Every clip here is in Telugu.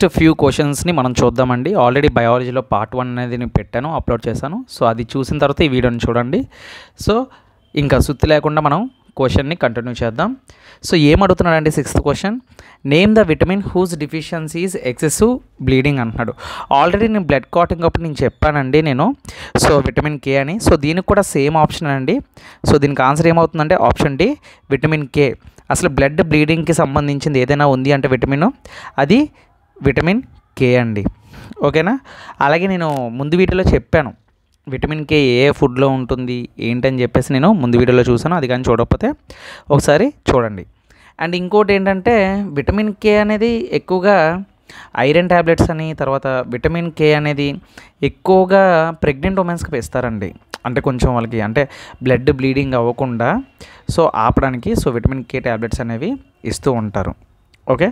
నెక్స్ట్ ఫ్యూ క్వశ్చన్స్ని మనం చూద్దామండి. ఆల్రెడీ బయాలజీలో పార్ట్ 1 అనేది నేను పెట్టాను, అప్లోడ్ చేశాను. సో అది చూసిన తర్వాత ఈ వీడియోని చూడండి. సో ఇంకా సుత్తి లేకుండా మనం క్వశ్చన్ని కంటిన్యూ చేద్దాం. సో ఏమడుగుతున్నాడండి 6th question, name the vitamin whose deficiencies excessive bleeding అంటున్నాడు. ఆల్రెడీ నేను బ్లడ్ క్లాటింగ్ అప్పుడు నేను చెప్పానండి సో విటమిన్ కే అని. సో దీనికి కూడా సేమ్ ఆప్షన్ అండి. సో దీనికి ఆన్సర్ ఏమవుతుందంటే ఆప్షన్ డి, విటమిన్ కే. అసలు బ్లడ్ బ్లీడింగ్కి సంబంధించింది ఏదైనా ఉంది అంటే విటమిన్, అది విటమిన్ కే అండి. ఓకేనా. అలాగే నేను ముందు వీడియోలో చెప్పాను విటమిన్ కే ఏ ఫుడ్లో ఉంటుంది ఏంటని చెప్పేసి నేను ముందు వీడియోలో చూసాను. అది కానీ చూడకపోతే ఒకసారి చూడండి. అండ్ ఇంకోటి ఏంటంటే విటమిన్ కే అనేది ఎక్కువగా ఐరన్ ట్యాబ్లెట్స్ అని, తర్వాత విటమిన్ కే అనేది ఎక్కువగా ప్రెగ్నెంట్ ఉమెన్స్కి ఇస్తారండి. అంటే కొంచెం వాళ్ళకి అంటే బ్లడ్ బ్లీడింగ్ అవ్వకుండా సో ఆపడానికి సో విటమిన్ కే ట్యాబ్లెట్స్ అనేవి ఇస్తూ ఉంటారు. ఓకే.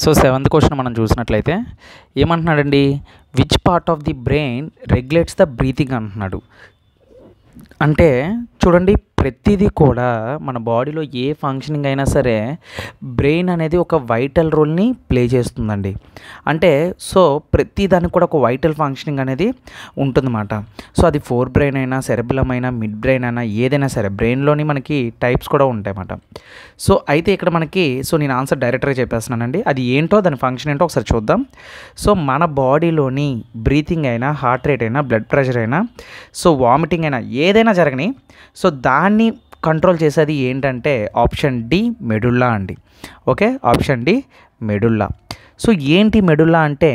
సో 7th క్వశ్చన్ మనం చూసినట్లయితే ఏమంటున్నాడండి, which part of the brain regulates the breathing అంటున్నాడు. అంటే చూడండి, ప్రతిదీ కూడా మన బాడీలో ఏ ఫంక్షనింగ్ అయినా సరే బ్రెయిన్ అనేది ఒక వైటల్ రోల్ని ప్లే చేస్తుందండి. అంటే సో ప్రతి దానికి కూడా ఒక వైటల్ ఫంక్షనింగ్ అనేది ఉంటుందన్నమాట. సో అది ఫోర్ బ్రెయిన్ అయినా, సెరెబెల్లమ్ అయినా, మిడ్ బ్రెయిన్ అయినా, ఏదైనా సరే బ్రెయిన్లోని మనకి టైప్స్ కూడా ఉంటాయన్నమాట. సో అయితే ఇక్కడ మనకి నేను ఆన్సర్ డైరెక్ట్గా చెప్పేస్తున్నానండి. అది ఏంటో దాని ఫంక్షన్ ఏంటో ఒకసారి చూద్దాం. సో మన బాడీలోని బ్రీతింగ్ అయినా, హార్ట్ రేట్ అయినా, బ్లడ్ ప్రెషర్ అయినా, సో వామిటింగ్ అయినా ఏదైనా జరగని సో దాన్ని కంట్రోల్ చేసేది ఏంటంటే ఆప్షన్ డి, మెడుల్లా అండి. Okay, option D, medulla. So ఏంటి మెడుల్లా అంటే,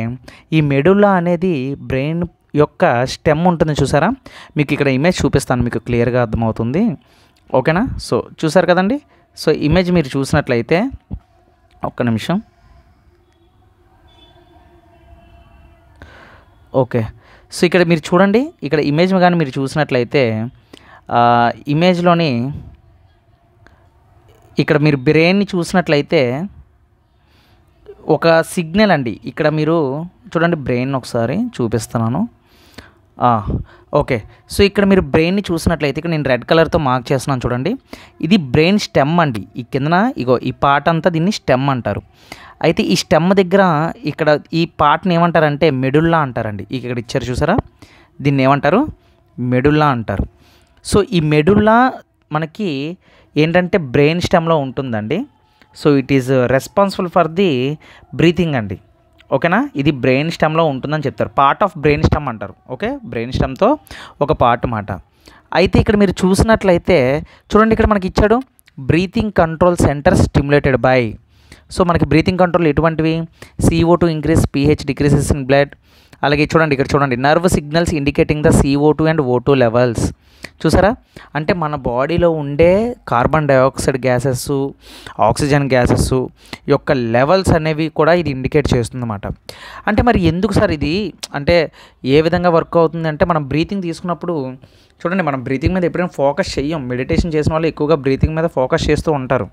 ఈ మెడుల్లా అనేది బ్రెయిన్ యొక్క స్టెమ్ ఉంటుంది చూసారా. మీకు ఇక్కడ ఇమేజ్ చూపిస్తాను, మీకు క్లియర్గా అర్థమవుతుంది. ఓకేనా. సో చూసారు కదండి. సో ఇమేజ్ మీరు చూసినట్లయితే ఒక్క నిమిషం. ఓకే. సో ఇక్కడ మీరు చూడండి, ఇక్కడ ఇమేజ్ కానీ మీరు చూసినట్లయితే ఇమేజ్లోని ఇక్కడ మీరు బ్రెయిన్ని చూసినట్లయితే ఒక సిగ్నల్ అండి. ఇక్కడ మీరు చూడండి, బ్రెయిన్ ఒకసారి చూపిస్తున్నాను. ఓకే. సో ఇక్కడ మీరు బ్రెయిన్ని చూసినట్లయితే ఇక్కడ నేను రెడ్ కలర్తో మార్క్ చేస్తున్నాను చూడండి. ఇది బ్రెయిన్ స్టెమ్ అండి. ఈ కిందన ఇగో ఈ పార్ట్ అంతా దీన్ని స్టెమ్ అంటారు. అయితే ఈ స్టెమ్ దగ్గర ఇక్కడ ఈ పార్ట్ని ఏమంటారంటే మెడుల్లా అంటారండి. ఇక్కడ ఇచ్చారు చూసారా, దీన్ని ఏమంటారు, మెడుల్లా అంటారు. సో ఈ మెడుల్లా మనకి ఏంటంటే బ్రెయిన్ స్టెమ్లో ఉంటుందండి. So it is responsible for the breathing అండి. ఓకేనా. ఇది బ్రెయిన్ స్టెమ్లో ఉంటుందని చెప్తారు, పార్ట్ ఆఫ్ బ్రెయిన్ స్టెమ్ అంటారు. ఓకే, బ్రెయిన్ స్టెమ్తో ఒక పార్ట్ మాట. అయితే ఇక్కడ మీరు చూసినట్లయితే చూడండి, ఇక్కడ మనకి ఇచ్చాడు breathing control centre stimulated by. So మనకి బ్రీతింగ్ కంట్రోల్ ఎటువంటివి, CO2 increase, pH decreases in blood. అలాగే చూడండి, ఇక్కడ చూడండి, nerve signals indicating the CO2 and O2 levels. చూసారా, అంటే మన బాడీలో ఉండే carbon dioxide gases, oxygen gases యొక్క లెవెల్స్ అనేవి కూడా ఇది ఇండికేట్ చేస్తుందన్నమాట. అంటే మరి ఎందుకు సార్ ఇది, అంటే ఏ విధంగా వర్క్ అవుతుంది అంటే, మనం బ్రీతింగ్ తీసుకున్నప్పుడు చూడండి, మనం బ్రీతింగ్ మీద ఎప్పుడైనా ఫోకస్ చెయ్యం. మెడిటేషన్ చేసిన వాళ్ళు ఎక్కువగా బ్రీతింగ్ మీద ఫోకస్ చేస్తూ ఉంటారు.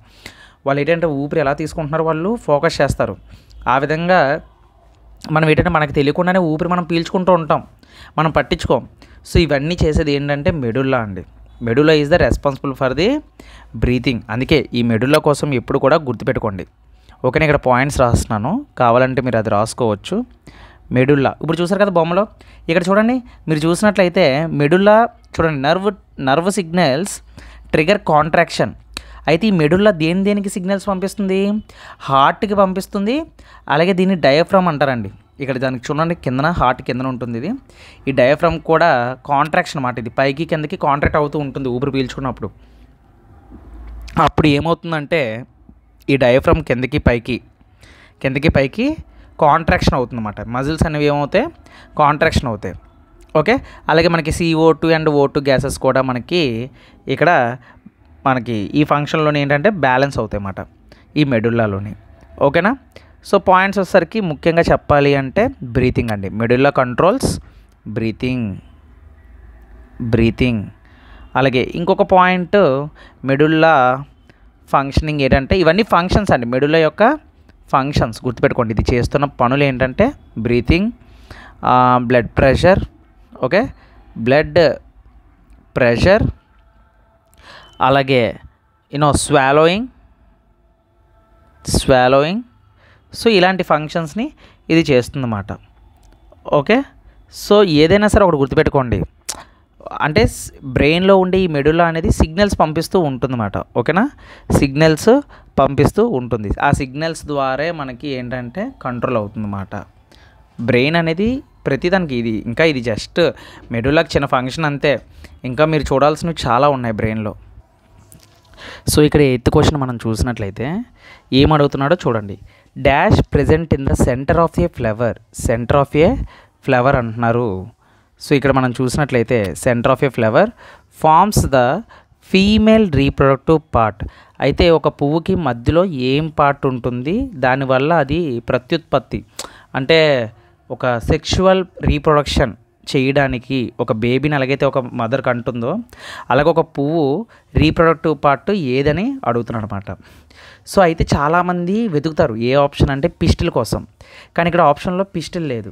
వాళ్ళు ఏంటంటే ఊపిరి ఎలా తీసుకుంటున్నారో వాళ్ళు ఫోకస్ చేస్తారు. ఆ విధంగా మనం ఏంటంటే మనకు తెలియకుండానే ఊపిరి మనం పీల్చుకుంటూ ఉంటాం, మనం పట్టించుకోం. సో ఇవన్నీ చేసేది ఏంటంటే మెడుల్లా అండి. Medulla is the responsible for the breathing. అందుకే ఈ మెడుల్లా కోసం ఎప్పుడు కూడా గుర్తుపెట్టుకోండి. ఓకేనా. ఇక్కడ పాయింట్స్ రాస్తున్నాను, కావాలంటే మీరు అది రాసుకోవచ్చు. మెడుల్లా ఇప్పుడు చూసారు కదా బొమ్మలో, ఇక్కడ చూడండి, మీరు చూసినట్లయితే మెడుల్లా చూడండి, నర్వ్ సిగ్నల్స్ ట్రిగర్ కాంట్రాక్షన్. అయితే ఈ మెడుల్లా దేనికి సిగ్నల్స్ పంపిస్తుంది, హార్ట్కి పంపిస్తుంది. అలాగే దీన్ని డయాఫ్రామ్ అంటారండి. ఇక్కడ దానికి చూడండి, కిందన హార్ట్ కిందన ఉంటుంది ఇది. ఈ డయాఫ్రామ్ కూడా కాంట్రాక్షన్ అన్నమాట. ఇది పైకి కిందకి కాంట్రాక్ట్ అవుతూ ఉంటుంది ఊపిరి పీల్చుకున్నప్పుడు. అప్పుడు ఏమవుతుందంటే ఈ డయాఫ్రామ్ కిందకి పైకి కాంట్రాక్షన్ అవుతుందన్నమాట. మజిల్స్ అనేవి ఏమవుతాయి, కాంట్రాక్షన్ అవుతాయి. ఓకే. అలాగే మనకి CO2 అండ్ O2 గ్యాసెస్ కూడా మనకి ఇక్కడ మనకి ఈ ఫంక్షన్లోనే ఏంటంటే బ్యాలెన్స్ అవుతాయి అన్నమాట ఈ మెడుల్లాలోని. ఓకేనా. సో పాయింట్స్ వచ్చేసరికి ముఖ్యంగా చెప్పాలి అంటే బ్రీతింగ్ అండి. Medulla controls breathing. అలాగే ఇంకొక పాయింట్, మెడుల్లా ఫంక్షనింగ్ ఏంటంటే, ఇవన్నీ ఫంక్షన్స్ అండి, మెడుల్లా యొక్క ఫంక్షన్స్ గుర్తుపెట్టుకోండి. ఇది చేస్తున్న పనులు ఏంటంటే breathing, blood pressure. Okay, blood pressure, అలాగే స్వాలోయింగ్, సో ఇలాంటి ఫంక్షన్స్ని ఇది చేస్తుందన్నమాట. ఓకే, సో ఏదైనా సరే ఒకటి గుర్తుపెట్టుకోండి, అంటే బ్రెయిన్లో ఉండే ఈ మెడులా అనేది సిగ్నల్స్ పంపిస్తూ ఉంటుందన్నమాట. ఓకేనా, సిగ్నల్స్ పంపిస్తూ ఉంటుంది. ఆ సిగ్నల్స్ ద్వారా మనకి ఏంటంటే కంట్రోల్ అవుతుందన్నమాట. బ్రెయిన్ అనేది ప్రతిదానికి ఇది జస్ట్ మెడులాకి చిన్న ఫంక్షన్ అంతే. ఇంకా మీరు చూడాల్సినవి చాలా ఉన్నాయి బ్రెయిన్లో. సో ఇక్కడ 8th క్వశ్చన్ మనం చూసినట్లయితే ఏమడుగుతున్నాడో చూడండి. Dash present in the centre of a flower అంటున్నారు. సో ఇక్కడ మనం చూసినట్లయితే centre of a flower forms the female reproductive part. అయితే ఒక పువ్వుకి మధ్యలో ఏం పార్ట్ ఉంటుంది, దానివల్ల అది ప్రత్యుత్పత్తి అంటే ఒక సెక్షువల్ రీప్రొడక్షన్ చేయడానికి ఒక బేబీని ఎలాగైతే ఒక మదర్కి అంటుందో అలాగే ఒక పువ్వు రీప్రొడక్టివ్ పార్ట్ ఏదని అడుగుతున్నాడు అనమాట. సో అయితే చాలామంది వెతుకుతారు ఏ ఆప్షన్ అంటే పిస్టిల్ కోసం, కానీ ఇక్కడ ఆప్షన్లో పిస్టిల్ లేదు.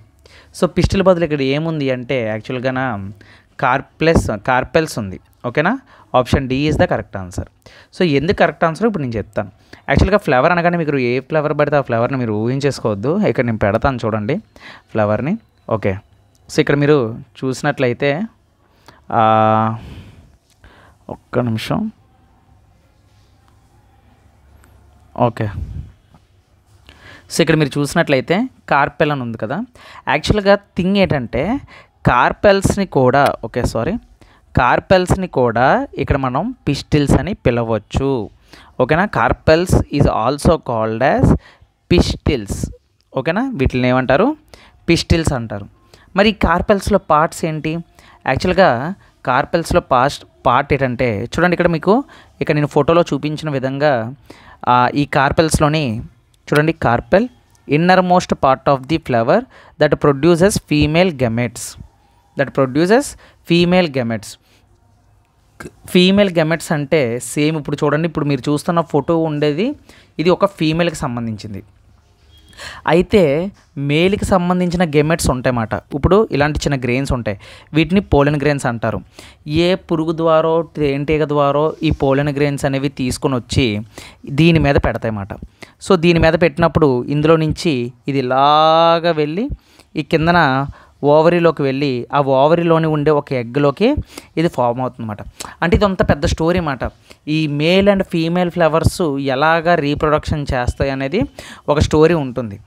సో పిస్టిల్ బదులు ఇక్కడ ఏముంది అంటే యాక్చువల్గా కార్పెల్స్ ఉంది. ఓకేనా, option D is the correct answer. So ఎందుకు కరెక్ట్ ఆన్సర్ ఇప్పుడు నేను చెప్తాను. యాక్చువల్గా ఫ్లవర్ అనగానే మీకు ఏ ఫ్లవర్ పడితే ఆ ఫ్లవర్ని మీరు ఊహించేసుకోవద్దు. ఇక్కడ నేను పెడతాను చూడండి ఫ్లవర్ని. ఓకే, సో ఇక్కడ మీరు చూసినట్లయితే ఒక్క నిమిషం. ఓకే, సో ఇక్కడ మీరు చూసినట్లయితే కార్పెల్ అని ఉంది కదా. యాక్చువల్గా థింగ్ ఏంటంటే కార్పెల్స్ని కూడా ఇక్కడ మనం పిస్టిల్స్ అని పిలవచ్చు. ఓకేనా, carpels is also called as pistils. ఓకేనా, వీటిని ఏమంటారు? పిస్టిల్స్ అంటారు. మరి కార్పెల్స్లో పార్ట్స్ ఏంటి? యాక్చువల్గా కార్పెల్స్లో పార్ట్ ఏంటంటే చూడండి, ఇక్కడ నేను ఫోటోలో చూపించిన విధంగా ఈ కార్పెల్స్లోని చూడండి, carpel inner most part of the flower that produces female gametes. Female gametes అంటే సేమ్ ఇప్పుడు చూడండి, ఇప్పుడు మీరు చూస్తున్న ఫోటో ఉండేది ఇది ఒక ఫీమేల్కి సంబంధించింది. అయితే మేల్కి సంబంధించిన గెమెట్స్ ఉంటాయన్నమాట. ఇప్పుడు ఇలాంటి చిన్న గ్రెయిన్స్ ఉంటాయి, వీటిని పోలెన్ గ్రెయిన్స్ అంటారు. ఏ పురుగు ద్వారో తేనెటీగ ద్వారో ఈ పోలెన్ గ్రెయిన్స్ అనేవి తీసుకొని వచ్చి దీని మీద పెడతాయన్నమాట. సో దీని మీద పెట్టినప్పుడు ఇందులో నుంచి ఇది ఇలాగా వెళ్ళి ఈ కిందన ఓవరీలోకి వెళ్ళి ఆ ఓవరీలోని ఉండే ఒక ఎగ్లోకి ఇది ఫామ్ అవుతుందన్నమాట. అంటే ఇదంతా పెద్ద స్టోరీ అన్నమాట. ఈ మేల్ అండ్ ఫీమేల్ ఫ్లవర్స్ ఎలాగా రీప్రొడక్షన్ చేస్తాయి అనేది ఒక స్టోరీ ఉంటుంది.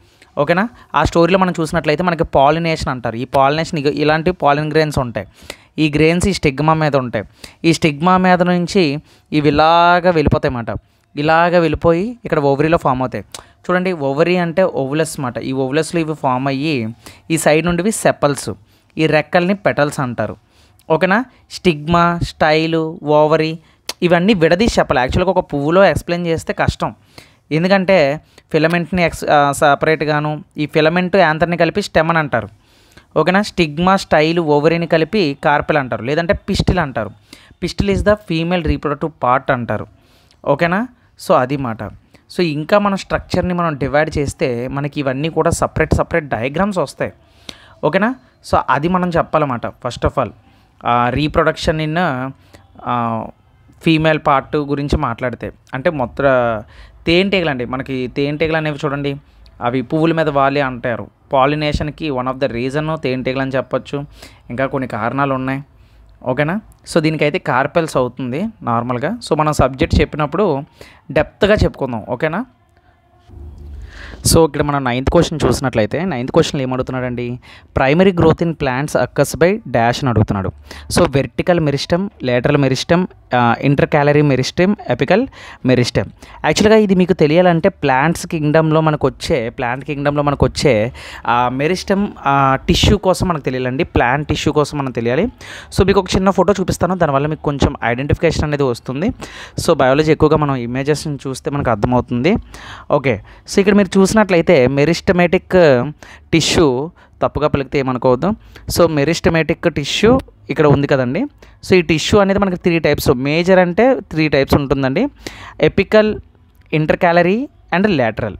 ఓకేనా, ఆ స్టోరీలో మనం చూసినట్లయితే మనకి పాలినేషన్ అంటారు. ఈ పాలినేషన్ ఇలాంటి పాలిన్ గ్రెయిన్స్ ఉంటాయి. ఈ గ్రెయిన్స్ ఈ స్టిగ్మా మీద ఉంటాయి. ఈ స్టిగ్మా మీద నుంచి ఇవి ఇలాగా వెళ్ళిపోతాయి అన్నమాట. ఇలాగ వెళ్ళిపోయి ఇక్కడ ఓవరీలో ఫామ్ అవుతాయి. చూడండి, ఓవరీ అంటే ఓవులస్ అన్నమాట. ఈ ఓవులస్లో ఇవి ఫామ్ అయ్యి ఈ సైడ్ నుండి సెపల్స్, ఈ రెక్కల్ని పెటల్స్ అంటారు. ఓకేనా, స్టిగ్మా, స్టైలు, ఓవరీ ఇవన్నీ విడదీసి చెప్పాలి. యాక్చువల్గా ఒక పువ్వులో ఎక్స్ప్లెయిన్ చేస్తే కష్టం, ఎందుకంటే ఫిలమెంట్ని సపరేట్గాను ఈ ఫిలమెంట్ యాంథర్ని కలిపి స్టెమ్ అని అంటారు. ఓకేనా, స్టిగ్మా, స్టైలు, ఓవరీని కలిపి కార్పెల్ అంటారు, లేదంటే పిస్టిల్ అంటారు. Pistil is the female reproductive part అంటారు. ఓకేనా, సో అది మాట. సో ఇంకా మన స్ట్రక్చర్ని మనం డివైడ్ చేస్తే మనకి ఇవన్నీ కూడా సపరేట్ డయాగ్రామ్స్ వస్తాయి. ఓకేనా, సో అది మనం చెప్పాలన్నమాట. First of all reproduction in female part గురించి మాట్లాడితే అంటే మొత్తం తేనెటీగలు అండి. మనకి తేనెటీగలు అనేవి చూడండి, అవి పువ్వుల మీద వాలి అంటారు. పాలినేషన్కి వన్ ఆఫ్ ద రీజన్ తేనెటీగలు అని చెప్పొచ్చు. ఇంకా కొన్ని కారణాలు ఉన్నాయి. ఓకేనా, సో దీనికైతే కార్పెల్స్ అవుతుంది నార్మల్గా. సో మనం సబ్జెక్ట్ చెప్పినప్పుడు డెప్త్గా చెప్పుకుందాం. ఓకేనా, సో ఇక్కడ మనం 9th క్వశ్చన్ చూసినట్లయితే 9th క్వశ్చన్లో ఏమడుగుతున్నాడండి? Primary growth in plants occurs by dash అని అడుగుతున్నాడు. So vertical meristem, lateral meristem, intercalary meristem, apical meristem. యాక్చువల్గా ఇది మీకు తెలియాలంటే ప్లాంట్ కింగ్డమ్లో మనకు వచ్చే మెరిస్టమ్ టిష్యూ కోసం మనకు తెలియాలండి. ప్లాంట్ టిష్యూ కోసం మనకు తెలియాలి. సో మీకు ఒక చిన్న ఫోటో చూపిస్తాను, దానివల్ల మీకు కొంచెం ఐడెంటిఫికేషన్ అనేది వస్తుంది. సో బయాలజీ ఎక్కువగా మనం ఇమేజెస్ని చూస్తే మనకు అర్థమవుతుంది. ఓకే, సో ఇక్కడ మీరు చూసినట్లయితే మెరిస్టమేటిక్ టిష్యూ, తప్పుగా పలికితే ఏమనుకోవద్దు. సో మెరిస్టమేటిక్ టిష్యూ ఇక్కడ ఉంది కదండి. సో ఈ టిష్యూ అనేది మనకి 3 టైప్స్, మేజర్ అంటే 3 టైప్స్ ఉంటుందండి: apical, inter calorie and lateral.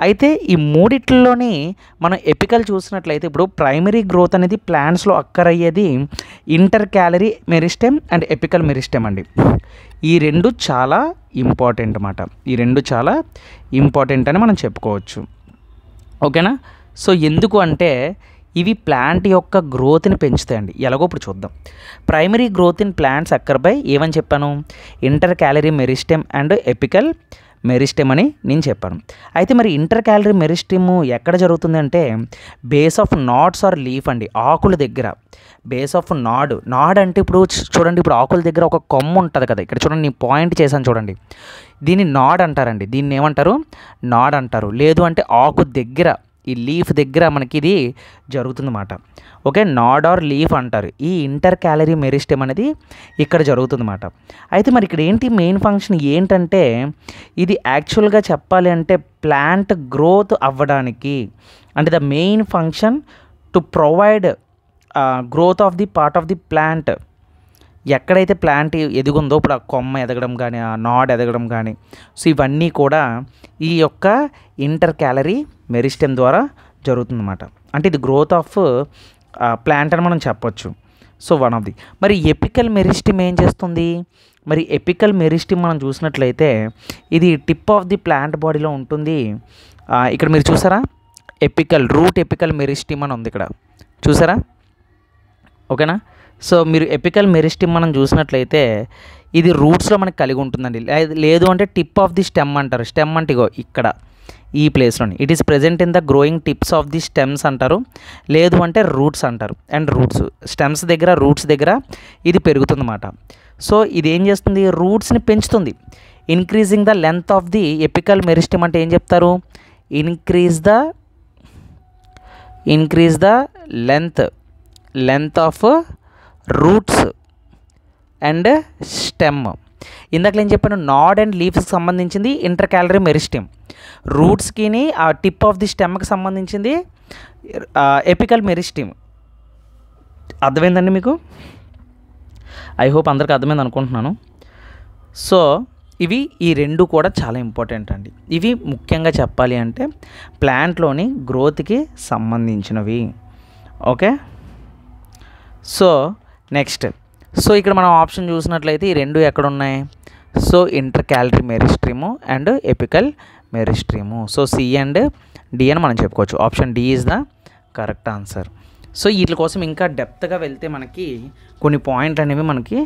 అయితే ఈ మూడిట్లోని మనం ఎపికల్ చూసినట్లయితే ఇప్పుడు ప్రైమరీ గ్రోత్ అనేది ప్లాంట్స్లో అక్కర్ అయ్యేది inter calorie meristem and apical meristem అండి. ఈ రెండు చాలా ఇంపార్టెంట్ అన్నమాట. ఈ రెండు చాలా ఇంపార్టెంట్ అని మనం చెప్పుకోవచ్చు. ఓకేనా. సో ఎందుకు అంటే ఇవి ప్లాంట్ యొక్క గ్రోత్ని పెంచుతాయండి. ఎలాగో ఇప్పుడు చూద్దాం. Primary growth in plants occur by ఏమని చెప్పాను, intercalary meristem and apical meristem అని నేను చెప్పాను. అయితే మరి ఇంటర్ క్యాలరీ మెరిస్టెమ్ ఎక్కడ జరుగుతుంది అంటే base of nods are leaf అండి, ఆకుల దగ్గర. బేస్ ఆఫ్ నాడ్ అంటే ఇప్పుడు చూడండి, ఇప్పుడు ఆకుల దగ్గర ఒక కొమ్ము ఉంటుంది కదా, ఇక్కడ చూడండి నేను పాయింట్ చేశాను చూడండి, దీన్ని నాడ్ అంటారండి. దీన్ని ఏమంటారు, నాడ్ అంటారు. లేదు అంటే ఆకు దగ్గర, ఈ లీఫ్ దగ్గర మనకి ఇది జరుగుతుందన్నమాట. ఓకే, నాడ్ ఆర్ లీఫ్ అంటారు. ఈ ఇంటర్ క్యాలరీ మెరిస్టెమ్ అనేది ఇక్కడ జరుగుతుందన్నమాట. అయితే మరి ఇక్కడ ఏంటి మెయిన్ ఫంక్షన్ ఏంటంటే, ఇది యాక్చువల్గా చెప్పాలి అంటే ప్లాంట్ గ్రోత్ అవ్వడానికి, అంటే the main function to provide growth of the part of the plant. ఎక్కడైతే ప్లాంట్ ఎదుగుందో ఇప్పుడు ఆ కొమ్మ ఎదగడం కానీ, ఆ నాడ్ ఎదగడం కానీ, సో ఇవన్నీ కూడా ఈ యొక్క ఇంటర్ క్యాలరీ మెరిస్టెమ్ ద్వారా జరుగుతుందన్నమాట. అంటే ఇది గ్రోత్ ఆఫ్ ప్లాంట్ అని మనం చెప్పొచ్చు. So one of the. మరి ఎపికల్ మెరిస్టెమ్ ఏం చేస్తుంది, మరి ఎపికల్ మెరిస్టెమ్ మనం చూసినట్లయితే ఇది టిప్ ఆఫ్ ది ప్లాంట్ బాడీలో ఉంటుంది. ఇక్కడ మీరు చూసారా, ఎపికల్ రూట్ ఎపికల్ మెరిస్టెమ్ అని ఉంది ఇక్కడ, చూసారా. ఓకేనా. సో మీరు ఎపికల్ మెరిస్టెమ్ మనం చూసినట్లయితే ఇది రూట్స్లో మనకి కలిగి ఉంటుందండి. లేదు అంటే టిప్ ఆఫ్ ది స్టెమ్ అంటారు. స్టెమ్ అంటే ఇగో ఇక్కడ ఈ ప్లేస్లోని it is present in the growing tips of the stems అంటారు. లేదు అంటే రూట్స్ అంటారు. అండ్ రూట్స్ స్టెమ్స్ దగ్గర, రూట్స్ దగ్గర ఇది పెరుగుతుందన్నమాట. సో ఇది ఏం చేస్తుంది, రూట్స్ని పెంచుతుంది. Increasing the length of the apical meristem అంటే ఏం చెప్తారు, increase the length of roots and stem. ఇందాక నేను చెప్పాను నాడ్ అండ్ లీవ్స్కి సంబంధించింది ఇంటర్ క్యాలరీ మెరిస్టెమ్, రూట్స్కి ఆ టిప్ ఆఫ్ ది స్టెమ్కి సంబంధించింది ఎపికల్ మెరిస్టెమ్. అర్థమైందండి మీకు? ఐ హోప్ అందరికీ అర్థమైంది అనుకుంటున్నాను. సో ఇవి ఈ రెండు కూడా చాలా ఇంపార్టెంట్ అండి. ఇవి ముఖ్యంగా చెప్పాలి అంటే ప్లాంట్లోని గ్రోత్కి సంబంధించినవి. ఓకే. సో నెక్స్ట్, సో ఇక్కడ మనం ఆప్షన్ చూసినట్లయితే ఈ రెండు ఎక్కడ ఉన్నాయి, so intercalary meristem and apical meristem. So C and D అని మనం చెప్పుకోవచ్చు. Option D is the correct answer. So వీటి కోసం ఇంకా డెప్త్గా వెళ్తే మనకి కొన్ని పాయింట్లు అనేవి మనకి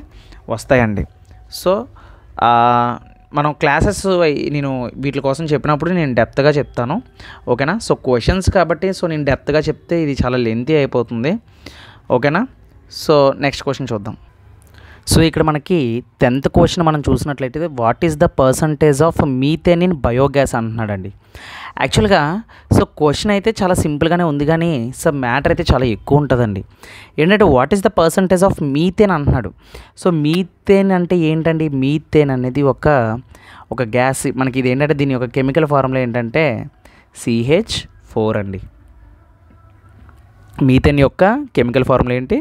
వస్తాయండి. సో మనం క్లాసెస్ నేను వీటి కోసం చెప్పినప్పుడు నేను డెప్త్గా చెప్తాను. ఓకేనా. సో క్వశ్చన్స్ కాబట్టి సో నేను డెప్త్గా చెప్తే ఇది చాలా లెంతీ అయిపోతుంది. ఓకేనా. సో నెక్స్ట్ క్వశ్చన్ చూద్దాం. సో ఇక్కడ మనకి 10th క్వశ్చన్ మనం చూసినట్లయితే what is the percentage of methane in biogas అంటున్నాడండి. యాక్చువల్గా సో క్వశ్చన్ అయితే చాలా సింపుల్గానే ఉంది, కానీ సో మ్యాటర్ అయితే చాలా ఎక్కువ ఉంటుందండి. ఏంటంటే what is the percentage of methane అంటున్నాడు. సో మీథేన్ అంటే ఏంటండి, మీథేన్ అనేది ఒక గ్యాస్. మనకి ఇది ఏంటంటే దీని యొక్క కెమికల్ ఫార్ములా ఏంటంటే CH4 అండి. మీథేన్ యొక్క కెమికల్ ఫార్ములా ఏంటి,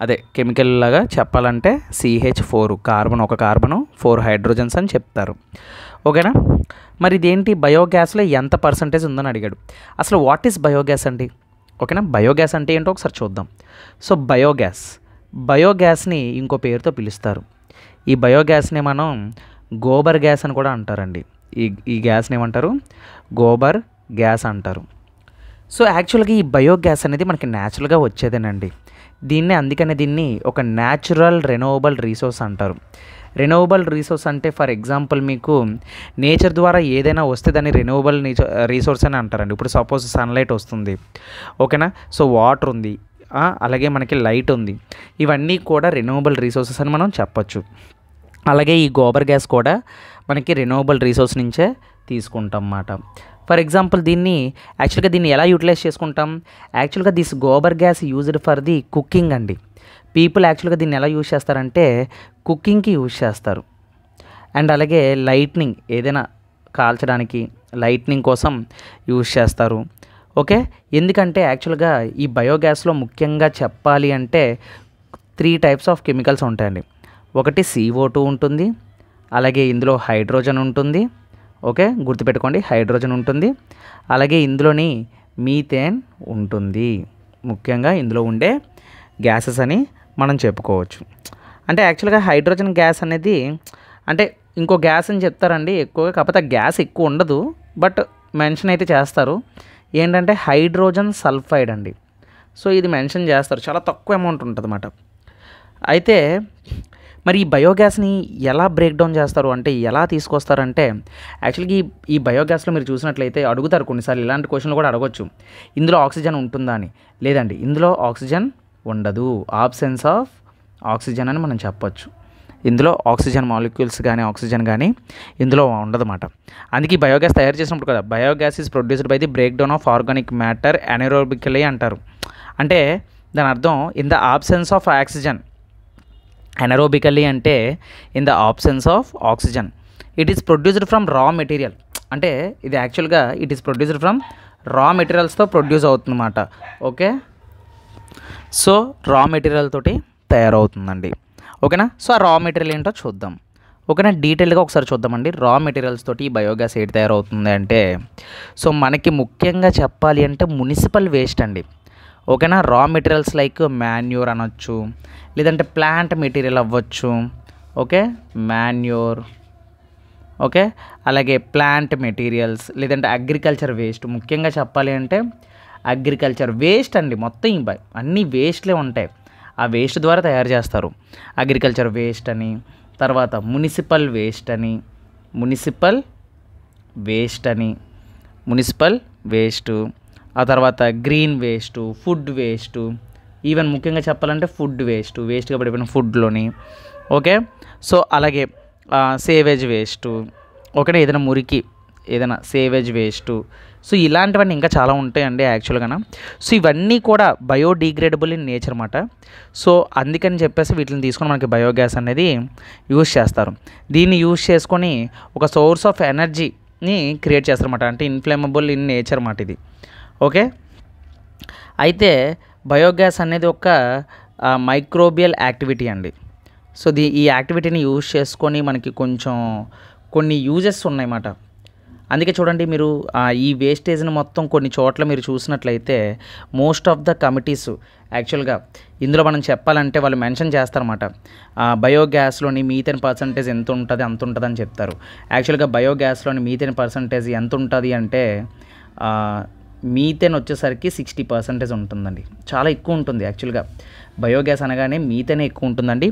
అదే కెమికల్ లాగా చెప్పాలంటే CH4, కార్బన్, ఒక కార్బను 4 హైడ్రోజన్స్ అని చెప్తారు. ఓకేనా. మరి ఇదేంటి బయోగ్యాస్లో ఎంత పర్సంటేజ్ ఉందని అడిగాడు. అసలు వాట్ ఈస్ బయోగ్యాస్ అండి. ఓకేనా. బయోగ్యాస్ అంటే ఏంటో ఒకసారి చూద్దాం. సో బయోగ్యాస్ని ఇంకో పేరుతో పిలుస్తారు. ఈ బయోగ్యాస్ని మనం గోబర్ గ్యాస్ అని కూడా అంటారండి. ఈ గ్యాస్ని ఏమంటారు, గోబర్ గ్యాస్ అంటారు. సో యాక్చువల్గా ఈ బయోగ్యాస్ అనేది మనకి న్యాచురల్గా వచ్చేదేనండి. అందుకనే దీన్ని ఒక న్యాచురల్ రెన్యూవబుల్ రీసోర్స్ అంటారు. రెన్యూవబుల్ రీసోర్స్ అంటే ఫర్ ఎగ్జాంపుల్ మీకు నేచర్ ద్వారా ఏదైనా వస్తే దాన్ని రెన్యూవబుల్ రీసోర్స్ అని అంటారండి. ఇప్పుడు సపోజ్ సన్లైట్ వస్తుంది. ఓకేనా. సో వాటర్ ఉంది, అలాగే మనకి లైట్ ఉంది, ఇవన్నీ కూడా రెన్యూవబుల్ రీసోర్సెస్ అని మనం చెప్పచ్చు. అలాగే ఈ గోబర్ గ్యాస్ కూడా మనకి రెన్యూవబుల్ రీసోర్స్ నుంచే తీసుకుంటాం అన్నమాట. ఫర్ ఎగ్జాంపుల్ దీన్ని ఎలా యూటిలైజ్ చేసుకుంటాం, యాక్చువల్గా this gobar gas used for the cooking అండి. పీపుల్ యాక్చువల్గా దీన్ని ఎలా యూజ్ చేస్తారంటే కుకింగ్కి యూజ్ చేస్తారు. అండ్ అలాగే లైట్నింగ్, ఏదైనా కాల్చడానికి లైట్నింగ్ కోసం యూజ్ చేస్తారు. ఓకే. ఎందుకంటే యాక్చువల్గా ఈ బయోగ్యాస్లో ముఖ్యంగా చెప్పాలి అంటే 3 టైప్స్ ఆఫ్ కెమికల్స్ ఉంటాయండి. ఒకటి CO2 ఉంటుంది, అలాగే ఇందులో హైడ్రోజన్ ఉంటుంది. ఓకే, గుర్తుపెట్టుకోండి, హైడ్రోజన్ ఉంటుంది. అలాగే ఇందులోని మీథేన్ ఉంటుంది. ముఖ్యంగా ఇందులో ఉండే గ్యాసెస్ అని మనం చెప్పుకోవచ్చు. అంటే యాక్చువల్గా హైడ్రోజన్ గ్యాస్ అనేది అంటే ఇంకో గ్యాస్ అని చెప్తారండి ఎక్కువగా, కాకపోతే ఆ గ్యాస్ ఎక్కువ ఉండదు, బట్ మెన్షన్ అయితే చేస్తారు. ఏంటంటే హైడ్రోజన్ సల్ఫైడ్ అండి. సో ఇది మెన్షన్ చేస్తారు, చాలా తక్కువ అమౌంట్ ఉంటుంది అన్నమాట. అయితే మరి ఈ బయోగ్యాస్ని ఎలా బ్రేక్ డౌన్ చేస్తారు అంటే ఎలా తీసుకొస్తారంటే యాక్చువల్గా ఈ బయోగ్యాస్లో మీరు చూసినట్లయితే అడుగుతారు కొన్నిసార్లు, ఇలాంటి క్వశ్చన్లు కూడా అడగొచ్చు, ఇందులో ఆక్సిజన్ ఉంటుందా అని. లేదండి, ఇందులో ఆక్సిజన్ ఉండదు, ఆబ్సెన్స్ ఆఫ్ ఆక్సిజన్ అని మనం చెప్పొచ్చు. ఇందులో ఆక్సిజన్ మాలిక్యూల్స్ కానీ ఆక్సిజన్ కానీ ఇందులో ఉండదన్నమాట. అందుకే ఈ బయోగ్యాస్ తయారు చేసినప్పుడు కదా biogas is produced by the break down of organic matter anaerobically అంటారు. అంటే దాని అర్థం in the absence of oxygen. Anaerobically అంటే in the absence of oxygen. It is produced from raw material. అంటే ఇది యాక్చువల్గా it is produced from raw మెటీరియల్స్తో ప్రొడ్యూస్ అవుతుందన్నమాట. ఓకే, సో రా మెటీరియల్ తోటి తయారవుతుందండి. ఓకేనా. సో ఆ రా మెటీరియల్ ఏంటో చూద్దాం. ఓకేనా, డీటెయిల్గా ఒకసారి చూద్దామండి. రా మెటీరియల్స్ తోటి బయోగ్యాస్ ఏంటి తయారవుతుంది అంటే, సో మనకి ముఖ్యంగా చెప్పాలి అంటే మునిసిపల్ వేస్ట్ అండి. ఓకేనా, రా మెటీరియల్స్ లైక్ మాన్యూర్ అనొచ్చు, లేదంటే ప్లాంట్ మెటీరియల్ అవ్వచ్చు. Okay, manure. ఓకే, అలాగే ప్లాంట్ మెటీరియల్స్, లేదంటే అగ్రికల్చర్ వేస్ట్. ముఖ్యంగా చెప్పాలి అంటే అగ్రికల్చర్ వేస్ట్ అండి. మొత్తం అన్ని వేస్ట్లే ఉంటాయి, ఆ వేస్ట్ ద్వారా తయారు చేస్తారు. అగ్రికల్చర్ వేస్ట్ అని, తర్వాత మునిసిపల్ వేస్ట్ అని, మునిసిపల్ వేస్ట్, ఆ తర్వాత green waste, food waste, even ముఖ్యంగా చెప్పాలంటే ఫుడ్ వేస్ట్గా పడిపోయిన ఫుడ్లోని. ఓకే, సో అలాగే సేవేజ్ వేస్ట్. ఓకేనా, ఏదైనా మురికి, ఏదైనా సేవేజ్ వేస్ట్. సో ఇలాంటివన్నీ ఇంకా చాలా ఉంటాయండి యాక్చువల్గా. సో ఇవన్నీ కూడా బయోడిగ్రేడబుల్ ఇన్ నేచర్ అన్నమాట. సో అందుకని చెప్పేసి వీటిని తీసుకొని మనకి బయోగ్యాస్ అనేది యూజ్ చేస్తారు. దీన్ని యూజ్ చేసుకొని ఒక సోర్స్ ఆఫ్ ఎనర్జీని క్రియేట్ చేస్తారన్నమాట. అంటే ఇన్ఫ్లేమబుల్ ఇన్ నేచర్ అన్నమాట ఇది. ఓకే, అయితే బయోగ్యాస్ అనేది ఒక మైక్రోబియల్ యాక్టివిటీ అండి. సో ఈ యాక్టివిటీని యూజ్ చేసుకొని మనకి కొన్ని యూజెస్ ఉన్నాయన్నమాట. అందుకే చూడండి, మీరు ఈ వేస్టేజ్ని మొత్తం కొన్ని చోట్ల మీరు చూసినట్లయితే మోస్ట్ ఆఫ్ ద కమిటీస్ యాక్చువల్గా ఇందులో మనం చెప్పాలంటే వాళ్ళు మెన్షన్ చేస్తారన్నమాట. బయోగ్యాస్లోని మీథేన్ పర్సంటేజ్ ఎంత ఉంటుంది అంత ఉంటుంది అని చెప్తారు. యాక్చువల్గా బయోగ్యాస్లోని మీథేన్ పర్సంటేజ్ ఎంత ఉంటుంది అంటే మీథేన్ వచ్చేసరికి 60% ఉంటుందండి. చాలా ఎక్కువ ఉంటుంది యాక్చువల్గా. బయోగ్యాస్ అనగానే మీథేనే ఎక్కువ ఉంటుందండి.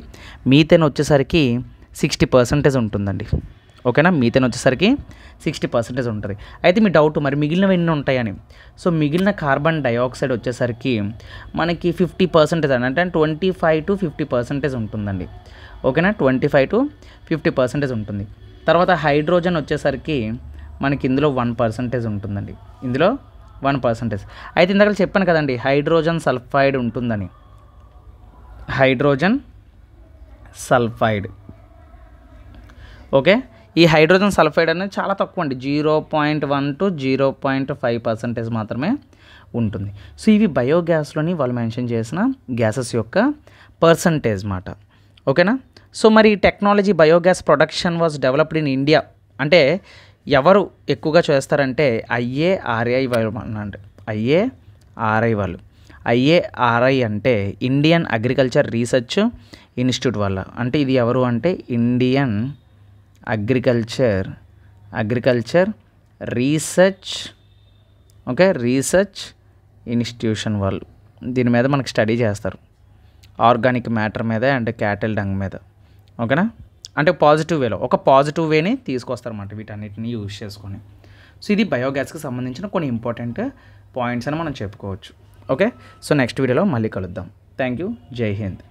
మీథేన్ వచ్చేసరికి 60% ఉంటుందండి. ఓకేనా, మీథేన్ వచ్చేసరికి 60% ఉంటుంది. అయితే మీ డౌట్ మరి మిగిలినవి ఎన్ని ఉంటాయని. సో మిగిలిన కార్బన్ డైఆక్సైడ్ వచ్చేసరికి మనకి 50% అంటే 25 to 50% ఉంటుందండి. ఓకేనా, 25 to 50% ఉంటుంది. తర్వాత హైడ్రోజన్ వచ్చేసరికి మనకి ఇందులో 1% ఉంటుందండి. ఇందులో 1%. అయితే ఇందాక చెప్పాను కదండి హైడ్రోజన్ సల్ఫైడ్ ఉంటుందని. Hydrogen sulphide. ఓకే, ఈ హైడ్రోజన్ సల్ఫైడ్ అనేది చాలా తక్కువ అండి, 0.1 to 0.5% మాత్రమే ఉంటుంది. సో ఇవి బయోగ్యాస్లోని వాళ్ళు మెన్షన్ చేసిన గ్యాసెస్ యొక్క పర్సంటేజ్ మాట. ఓకేనా. సో మరి technology biogas production was developed in India అంటే ఎవరు ఎక్కువగా చేస్తారంటే IARI వాళ్ళు అనండి. IARI అంటే ఇండియన్ అగ్రికల్చర్ రీసెర్చ్ ఇన్స్టిట్యూట్ వాళ్ళ. అంటే ఇది ఎవరు అంటే ఇండియన్ అగ్రికల్చర్ రీసెర్చ్ ఇన్స్టిట్యూషన్ వాళ్ళు దీని మీద మనకు స్టడీ చేస్తారు, ఆర్గానిక్ మ్యాటర్ మీద అండ్ క్యాటిల్ డంగ్ మీద. ఓకేనా, అంటే ఒక పాజిటివ్ వేని తీసుకొస్తారన్నమాట వీటన్నిటిని యూజ్ చేసుకొని. సో ఇది బయోగ్యాస్కి సంబంధించిన కొన్ని ఇంపార్టెంట్ పాయింట్స్ అని మనం చెప్పుకోవచ్చు. ఓకే, సో నెక్స్ట్ వీడియోలో మళ్ళీ కలుద్దాం. Thank you. జై హింద్.